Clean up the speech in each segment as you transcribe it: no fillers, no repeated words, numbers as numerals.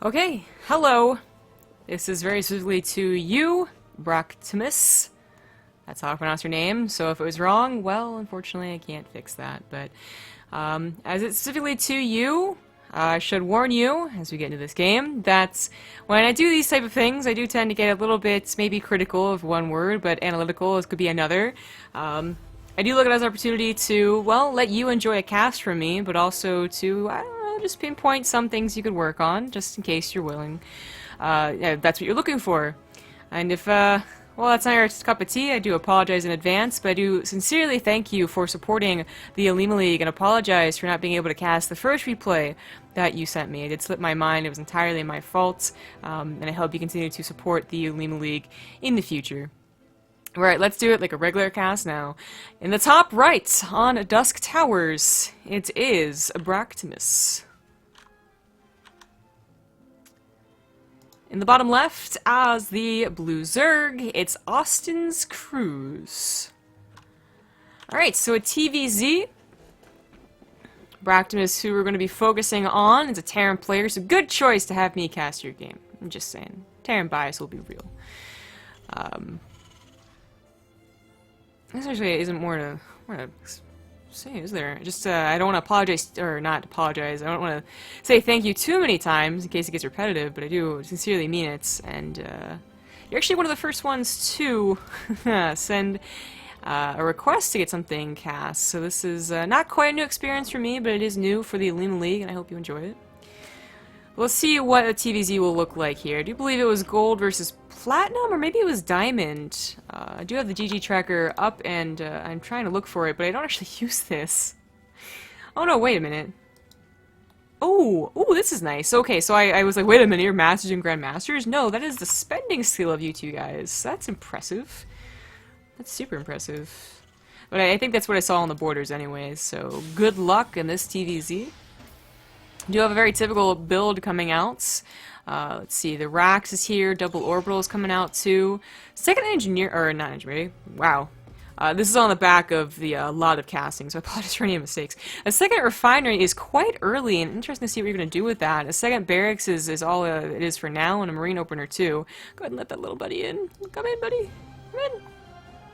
Okay, hello. This is very specifically to you, Bracktiumus. That's how I pronounce your name, so if it was wrong, well, unfortunately I can't fix that. But as it's specifically to you, I should warn you, as we get into this game, that when I do these type of things, I do tend to get a little bit maybe critical of one word, but analytical as could be another. I do look at it as an opportunity to, well, let you enjoy a cast from me, but also to, I don't know, just pinpoint some things you could work on, just in case you're willing. Yeah, that's what you're looking for. And if, well, that's not your cup of tea, I do apologize in advance, but I do sincerely thank you for supporting the OlimoLeague and apologize for not being able to cast the first replay that you sent me. It did slip my mind, it was entirely my fault, and I hope you continue to support the OlimoLeague in the future. Alright, let's do it like a regular cast now. In the top right, on Dusk Towers, it is Bracktiumus. In the bottom left, as the blue Zerg, it's Austin's Cruise. Alright, so a TVZ. Bracktiumus, who we're going to be focusing on, is a Terran player, so good choice to have me cast your game. I'm just saying. Terran bias will be real. This actually isn't more to say, is there? Just, I don't want to apologize, or not apologize, I don't want to say thank you too many times in case it gets repetitive, but I do sincerely mean it, and you're actually one of the first ones to send a request to get something cast, so this is not quite a new experience for me, but it is new for the OlimoLeague, and I hope you enjoy it. Let's see what a TVZ will look like here. I do believe it was gold versus platinum, or maybe it was diamond. I do have the GG tracker up, and I'm trying to look for it, but I don't actually use this. Oh no, wait a minute. Oh, this is nice. Okay, so I was like, wait a minute, you're Masters and Grandmasters? No, that is the spending skill of you two guys. That's impressive. That's super impressive. But I think that's what I saw on the borders anyways, so good luck in this TVZ. Do have a very typical build coming out. Let's see, the Rax is here, double orbital is coming out too. Second engineer, or not engineer, wow. This is on the back of the lot of casting, so I apologize for any mistakes. A second refinery is quite early, and interesting to see what you're going to do with that. A second barracks is all it is for now, and a marine opener too. Go ahead and let that little buddy in. Come in, buddy. Come in.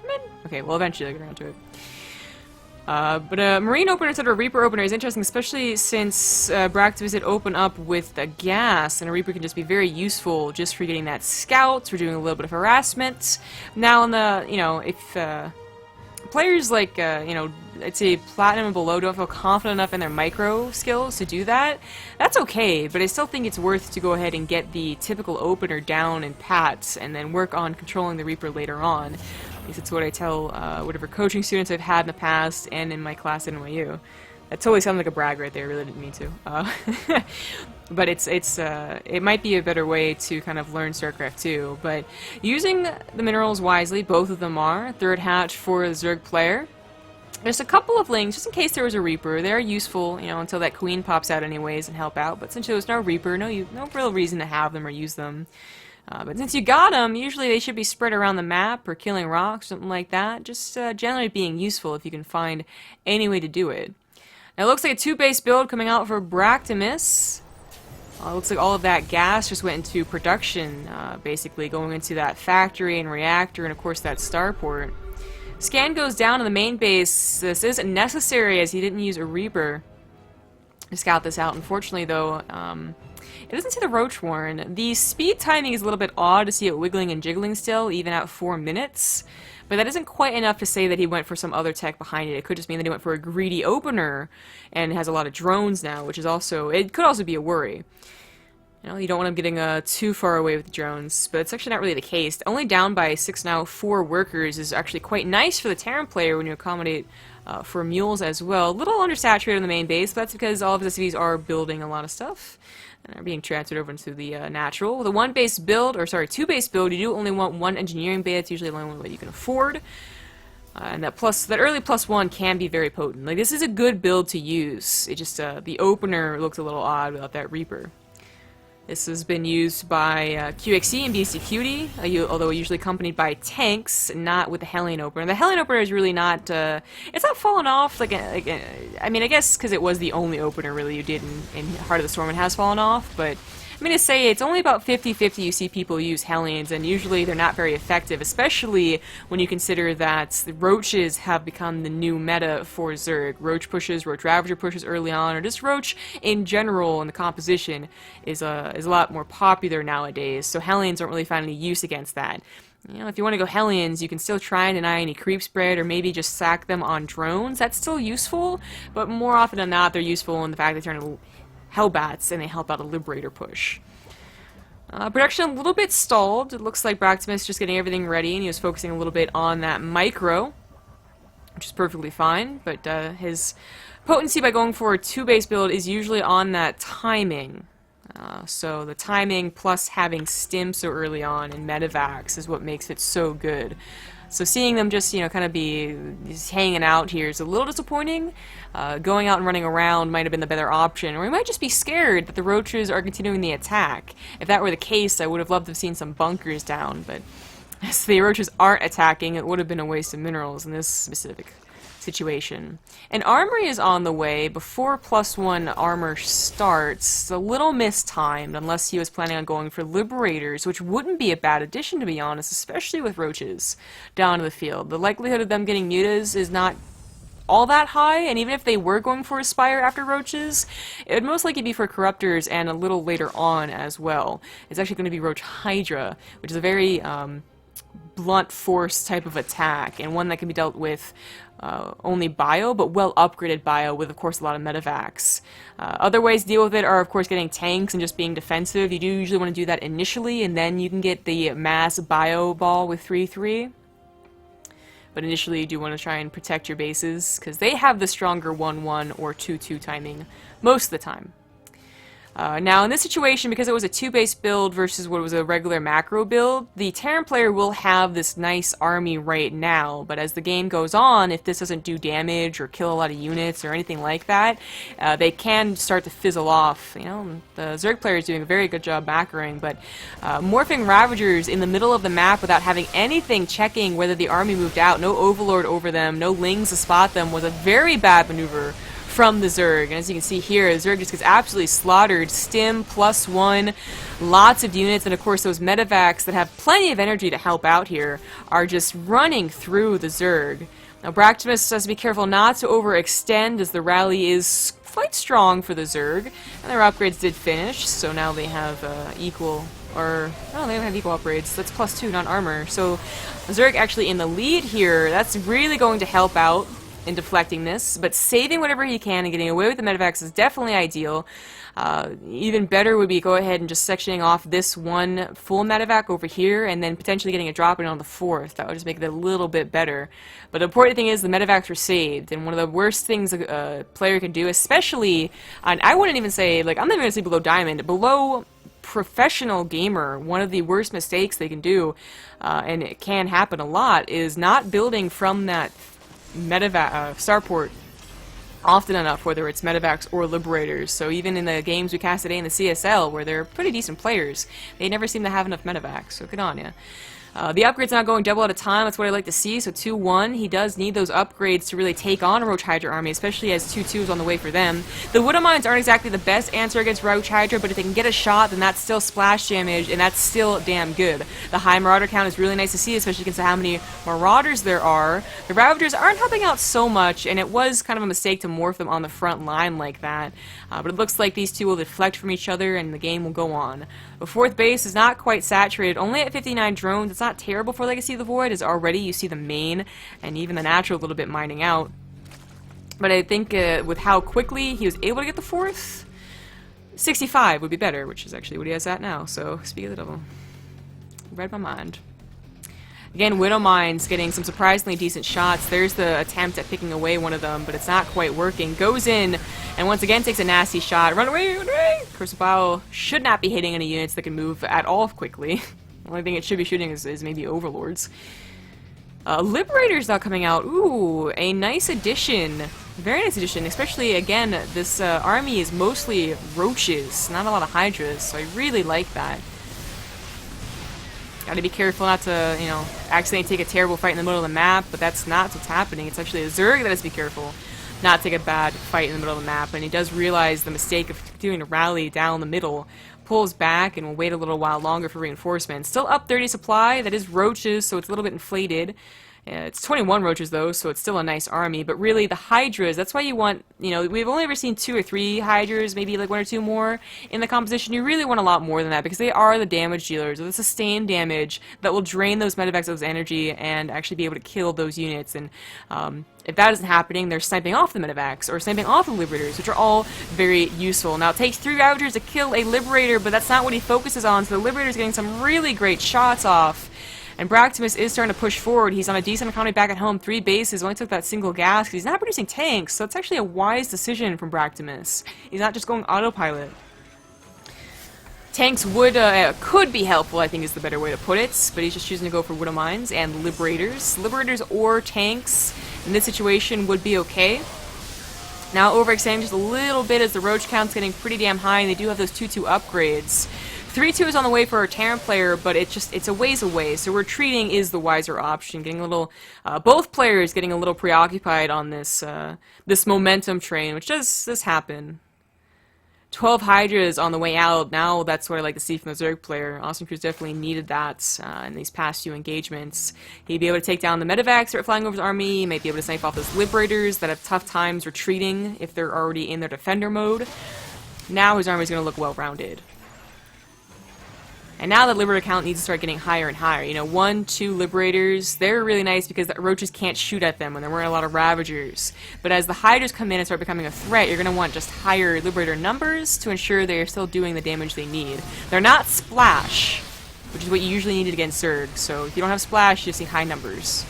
Come in. Okay, well eventually I'll get around to it. But a marine opener instead of a reaper opener is interesting, especially since Bracktiumus did open up with a gas, and a reaper can just be very useful just for getting that scout, for doing a little bit of harassment. Now, in the, you know, if players like, you know, I'd say platinum and below don't feel confident enough in their micro skills to do that, that's okay, but I still think it's worth to go ahead and get the typical opener down in pat, and then work on controlling the reaper later on. At least it's what I tell whatever coaching students I've had in the past and in my class at NYU. That totally sounded like a brag right there, I really didn't mean to. But it might be a better way to kind of learn StarCraft too. But using the minerals wisely, both of them are. Third hatch for the Zerg player. There's a couple of links, just in case there was a Reaper. They're useful, you know, until that Queen pops out anyways and help out. But since there's no Reaper, no real reason to have them or use them. But since you got them, usually they should be spread around the map or killing rocks, something like that. Just generally being useful if you can find any way to do it. Now it looks like a 2-base build coming out for Bracktiumus. It looks like all of that gas just went into production, basically going into that factory and reactor and of course that starport. Scan goes down to the main base. This isn't necessary as he didn't use a Reaper to scout this out. Unfortunately though, it doesn't see the Roach Warren. The speed timing is a little bit odd to see it wiggling and jiggling still, even at 4 minutes. But that isn't quite enough to say that he went for some other tech behind it. It could just mean that he went for a greedy opener and has a lot of drones now, which is also, it could also be a worry. You know, you don't want him getting too far away with the drones, but it's actually not really the case. Only down by 6 now, 4 workers is actually quite nice for the Terran player when you accommodate for mules as well. A little undersaturated on the main base, but that's because all of the cities are building a lot of stuff and are being transferred over into the natural. With a 1-base build, or sorry, 2-base build, you do only want 1 engineering bay. It's usually the only one that you can afford. And that early +1 can be very potent. Like, this is a good build to use. It just, the opener looks a little odd without that Reaper. This has been used by QXE and BCQD, although usually accompanied by tanks, not with the Hellion opener. The Hellion opener is really not, it's not fallen off like I mean, I guess because it was the only opener really you did in Heart of the Storm and has fallen off, but I'm going to say it's only about 50-50 you see people use Hellions, and usually they're not very effective, especially when you consider that the Roaches have become the new meta for Zerg. Roach pushes, Roach Ravager pushes early on, or just Roach in general in the composition is a lot more popular nowadays, so Hellions don't really find any use against that. You know, if you want to go Hellions, you can still try and deny any creep spread, or maybe just sack them on drones. That's still useful, but more often than not, they're useful in the fact they turn into Hellbats and they help out a Liberator push. Production a little bit stalled. It looks like Bracktiumus just getting everything ready, and he was focusing a little bit on that micro, which is perfectly fine, but his potency by going for a 2-base build is usually on that timing. So the timing plus having stim so early on and medevacs is what makes it so good. So seeing them just, you know, kind of be just hanging out here is a little disappointing. Going out and running around might have been the better option, or we might just be scared that the Roaches are continuing the attack. If that were the case, I would have loved to have seen some bunkers down, but as the Roaches aren't attacking, it would have been a waste of minerals in this specific situation. And Armory is on the way before +1 armor starts. It's a little mistimed unless he was planning on going for Liberators, which wouldn't be a bad addition, to be honest, especially with Roaches down to the field. The likelihood of them getting mutas is not all that high, and even if they were going for Aspire after Roaches, it would most likely be for Corruptors and a little later on as well. It's actually going to be Roach Hydra, which is a very blunt force type of attack, and one that can be dealt with only bio, but well upgraded bio with, of course, a lot of medevacs. Other ways to deal with it are, of course, getting tanks and just being defensive. You do usually want to do that initially, and then you can get the mass bio ball with 3-3. But initially you do want to try and protect your bases, because they have the stronger 1-1 or 2-2 timing most of the time. Now, in this situation, because it was a 2-base build versus what was a regular macro build, the Terran player will have this nice army right now, but as the game goes on, if this doesn't do damage or kill a lot of units or anything like that, they can start to fizzle off. You know, the Zerg player is doing a very good job macroing, but morphing Ravagers in the middle of the map without having anything checking whether the army moved out, no Overlord over them, no Lings to spot them, was a very bad maneuver from the Zerg. And as you can see here, the Zerg just gets absolutely slaughtered. Stim +1, lots of units, and of course those medevacs that have plenty of energy to help out here are just running through the Zerg. Now Bracktiumus has to be careful not to overextend, as the rally is quite strong for the Zerg, and their upgrades did finish, so now they have equal, or no, they don't have equal upgrades. That's +2, not armor. So Zerg actually in the lead here. That's really going to help out in deflecting this, but saving whatever he can and getting away with the medevacs is definitely ideal. Even better would be go ahead and just sectioning off this one full medevac over here, and then potentially getting a drop in on the 4th. That would just make it a little bit better. But the important thing is the medevacs were saved, and one of the worst things a player can do, especially, and I wouldn't even say, like, I'm not even going to say below Diamond, below professional gamer, one of the worst mistakes they can do, and it can happen a lot, is not building from that medevac starport often enough, whether it's medevacs or liberators. So even in the games we cast today in the CSL, where they're pretty decent players, they never seem to have enough medevacs, so good on ya. The upgrade's not going double at a time. That's what I like to see. So 2-1, he does need those upgrades to really take on a Roach Hydra army, especially as 2-2 is on the way for them. The Widow Mines aren't exactly the best answer against Roach Hydra, but if they can get a shot, then that's still splash damage, and that's still damn good. The high Marauder count is really nice to see, especially considering how many Marauders there are. The Ravagers aren't helping out so much, and it was kind of a mistake to morph them on the front line like that. But it looks like these two will deflect from each other, and the game will go on. The 4th base is not quite saturated, only at 59 drones. It's not terrible for Legacy of the Void, as already you see the main and even the natural a little bit mining out. But I think with how quickly he was able to get the 4th, 65 would be better, which is actually what he has at now. So, speak of the devil. Read my mind. Again, Widow Mines getting some surprisingly decent shots. There's the attempt at picking away one of them, but it's not quite working. Goes in, and once again takes a nasty shot. Run away, run away! Kursabao should not be hitting any units that can move at all quickly. The only thing it should be shooting is maybe Overlords. Liberator's now coming out. Ooh, a nice addition. Very nice addition, especially, again, this army is mostly Roaches, not a lot of Hydras, so I really like that. Gotta be careful not to, you know, accidentally take a terrible fight in the middle of the map, but that's not what's happening. It's actually a Zerg that has to be careful. not take a bad fight in the middle of the map, and he does realize the mistake of doing a rally down the middle, pulls back, and will wait a little while longer for reinforcements. Still up 30 supply, that is roaches, so it's a little bit inflated. It's 21 roaches though, so it's still a nice army, but really the hydras, that's why you want, you know, we've only ever seen 2 or 3 hydras, maybe like 1 or 2 more in the composition. You really want a lot more than that, because they are the damage dealers, or the sustained damage that will drain those medevacs of energy and actually be able to kill those units. And if that isn't happening, they're sniping off the medevacs, or sniping off the liberators, which are all very useful. Now it takes 3 ravagers to kill a liberator, but that's not what he focuses on, so the liberator's getting some really great shots off. And Bracktiumus is starting to push forward. He's on a decent economy back at home, 3 bases, only took that single gas because he's not producing tanks, so it's actually a wise decision from Bracktiumus. He's not just going autopilot. Tanks would, could be helpful, I think is the better way to put it, but he's just choosing to go for Widow Mines and Liberators. Liberators or tanks in this situation would be okay. Now overextending just a little bit as the roach count's getting pretty damn high, and they do have those 2-2 upgrades. 3-2 is on the way for our Terran player, but it's a ways away, so retreating is the wiser option. Getting a little, both players getting a little preoccupied on this this momentum train, which does happen. 12 Hydras on the way out. Now that's what I like to see from the Zerg player. Cruz definitely needed that in these past few engagements. He'd be able to take down the medevacs that are flying over his army. He might be able to snipe off those Liberators that have tough times retreating if they're already in their defender mode. Now his army is going to look well-rounded. And now the Liberator count needs to start getting higher and higher. You know, 1, 2 Liberators, they're really nice because the roaches can't shoot at them when there weren't a lot of Ravagers. But as the Hydras come in and start becoming a threat, you're going to want just higher Liberator numbers to ensure they are still doing the damage they need. They're not Splash, which is what you usually need against Zerg. So if you don't have Splash, you see high numbers.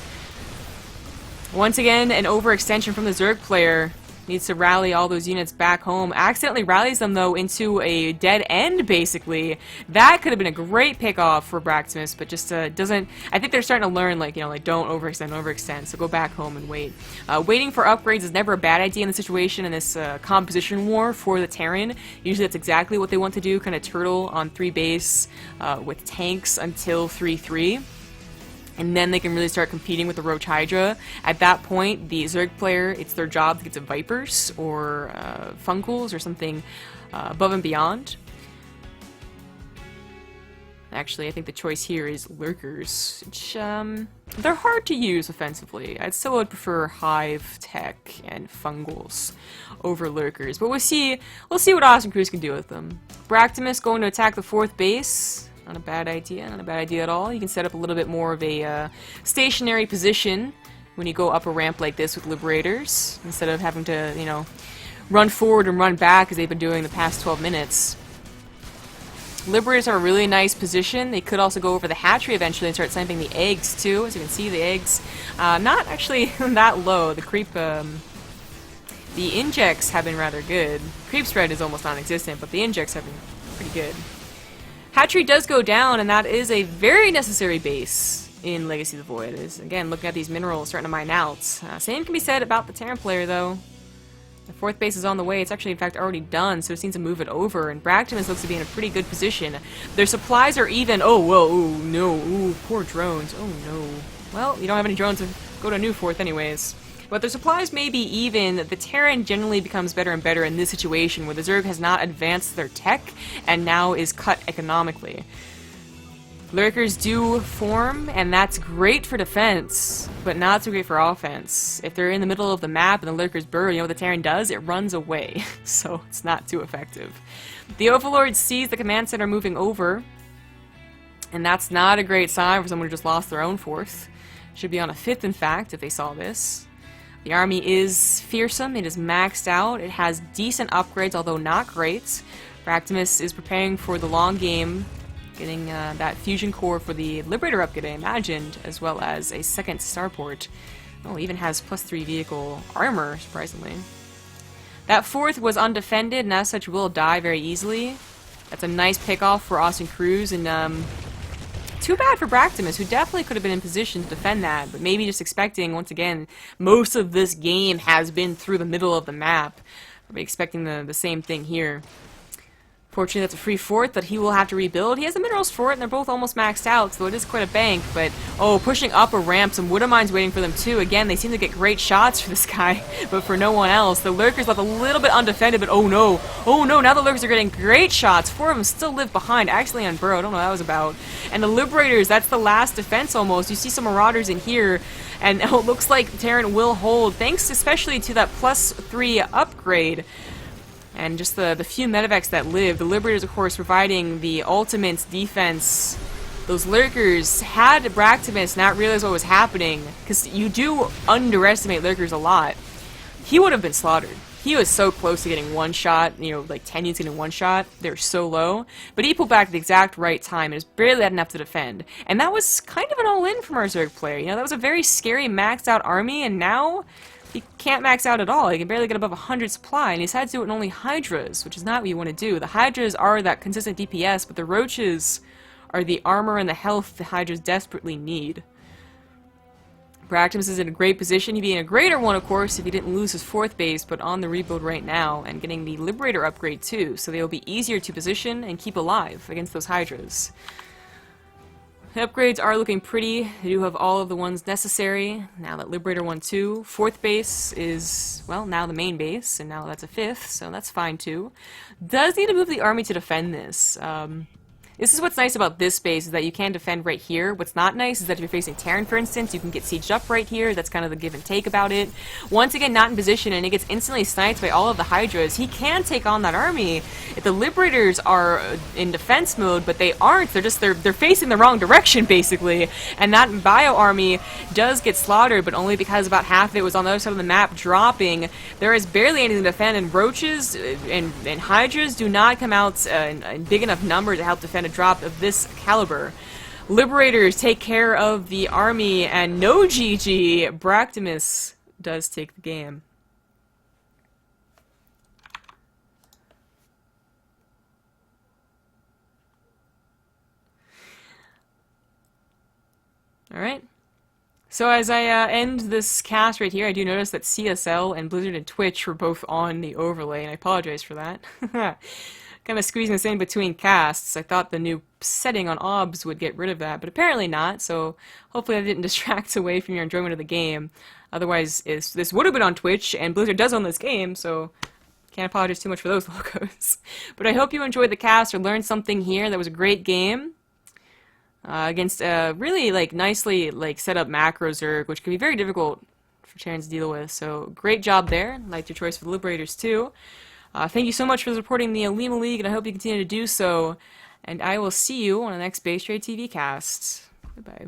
Once again, an overextension from the Zerg player. Needs to rally all those units back home. Accidentally rallies them, though, into a dead end, basically. That could have been a great pickoff for Bracktiumus, but just doesn't... I think they're starting to learn, like, you know, like, don't overextend, so go back home and wait. Waiting for upgrades is never a bad idea in the situation in this composition war for the Terran. Usually that's exactly what they want to do, kind of turtle on 3 base with tanks until 3-3. And then they can really start competing with the Roach Hydra. At that point, the Zerg player, it's their job to get to Vipers or Funkles or something above and beyond. Actually, I think the choice here is Lurkers, which, they're hard to use offensively. I still would prefer Hive, Tech, and Fungals over Lurkers. But we'll see what Cruz can do with them. Bracktiumus going to attack the 4th base. Not a bad idea, not a bad idea at all. You can set up a little bit more of a stationary position when you go up a ramp like this with Liberators, instead of having to, you know, run forward and run back as they've been doing the past 12 minutes. Liberators are a really nice position. They could also go over the hatchery eventually and start sniping the eggs too. As you can see, the eggs not actually that low. The creep, the injects have been rather good. Creep spread is almost non-existent, but the injects have been pretty good. Hatchery does go down, and that is a very necessary base in Legacy of the Void. Is again looking at these minerals starting to mine out. Same can be said about the Terran player, though. The 4th base is on the way. It's actually, in fact, already done, so it seems to move it over. And Bracktiumus looks to be in a pretty good position. Their supplies are even. Oh, well, oh, no. Ooh, poor drones. Oh, no. Well, you don't have any drones to go to a new 4th anyways. But their supplies may be even. The Terran generally becomes better and better in this situation, where the Zerg has not advanced their tech, and now is cut economically. Lurkers do form, and that's great for defense, but not so great for offense. If they're in the middle of the map and the Lurkers burrow, you know what the Terran does? It runs away, so it's not too effective. The Overlord sees the command center moving over, and that's not a great sign for someone who just lost their own 4th. Should be on a 5th, in fact, if they saw this. The army is fearsome, it is maxed out, it has decent upgrades, although not great. Bracktiumus is preparing for the long game, getting that fusion core for the Liberator upgrade I imagined, as well as a 2nd starport. Oh, even has +3 vehicle armor, surprisingly. That 4th was undefended, and as such will die very easily. That's a nice pickoff for Cruz, and too bad for Bracktiumus, who definitely could have been in position to defend that, but maybe just expecting, once again, most of this game has been through the middle of the map. Probably expecting the same thing here. Fortunately, that's a free fort that he will have to rebuild. He has the minerals for it, and they're both almost maxed out, so it is quite a bank. But, oh, pushing up a ramp, some Wood Mines waiting for them, too. Again, they seem to get great shots for this guy, but for no one else. The Lurkers left a little bit undefended, but oh no. Oh no, now the Lurkers are getting great shots. 4 of them still live behind, actually on Burrow. I don't know what that was about. And the Liberators, that's the last defense almost. You see some Marauders in here, and it looks like Terran will hold, thanks especially to that +3 upgrade. And just the few medevacs that live. The Liberators, of course, providing the ultimate defense. Those Lurkers, had Bracktiumus not realized what was happening, because you do underestimate Lurkers a lot, he would have been slaughtered. He was so close to getting one shot, you know, like 10 units getting one shot. They're so low. But he pulled back at the exact right time and has barely had enough to defend. And that was kind of an all-in from our Zerg player. You know, that was a very scary maxed out army, and now he can't max out at all. He can barely get above 100 supply, and he's had to do it in only Hydras, which is not what you want to do. The Hydras are that consistent DPS, but the Roaches are the armor and the health the Hydras desperately need. Bracktiumus is in a great position. He'd be in a greater one, of course, if he didn't lose his 4th base, but on the rebuild right now, and getting the Liberator upgrade too, so they'll be easier to position and keep alive against those Hydras. The upgrades are looking pretty. They do have all of the ones necessary. Now that Liberator 1-2. 4th base is, well, now the main base, and now that's a 5th, so that's fine too. Does need to move the army to defend this. This is what's nice about this base, is that you can defend right here. What's not nice is that if you're facing Terran, for instance, you can get sieged up right here. That's kind of the give and take about it. Once again, not in position, and it gets instantly sniped by all of the Hydras. He can take on that army. If the Liberators are in defense mode, but they aren't. They're facing the wrong direction, basically. And that Bio army does get slaughtered, but only because about half of it was on the other side of the map dropping. There is barely anything to defend, and Roaches and Hydras do not come out in big enough number to help defend a drop of this caliber. Liberators take care of the army, and no GG. Bracktiumus does take the game. Alright. So as I end this cast right here, I do notice that CSL and Blizzard and Twitch were both on the overlay, and I apologize for that. Kind of squeezing this in between casts. I thought the new setting on OBS would get rid of that, but apparently not, so hopefully that didn't distract away from your enjoyment of the game. Otherwise, this would have been on Twitch, and Blizzard does own this game, so can't apologize too much for those logos. But I hope you enjoyed the cast or learned something here. That was a great game. Against a really nicely set up macro Zerg, which can be very difficult for Terrans to deal with, so great job there. Liked your choice for the Liberators too. Thank you so much for supporting the OlimoLeague, and I hope you continue to do so. And I will see you on the next Base Trade TV cast. Goodbye.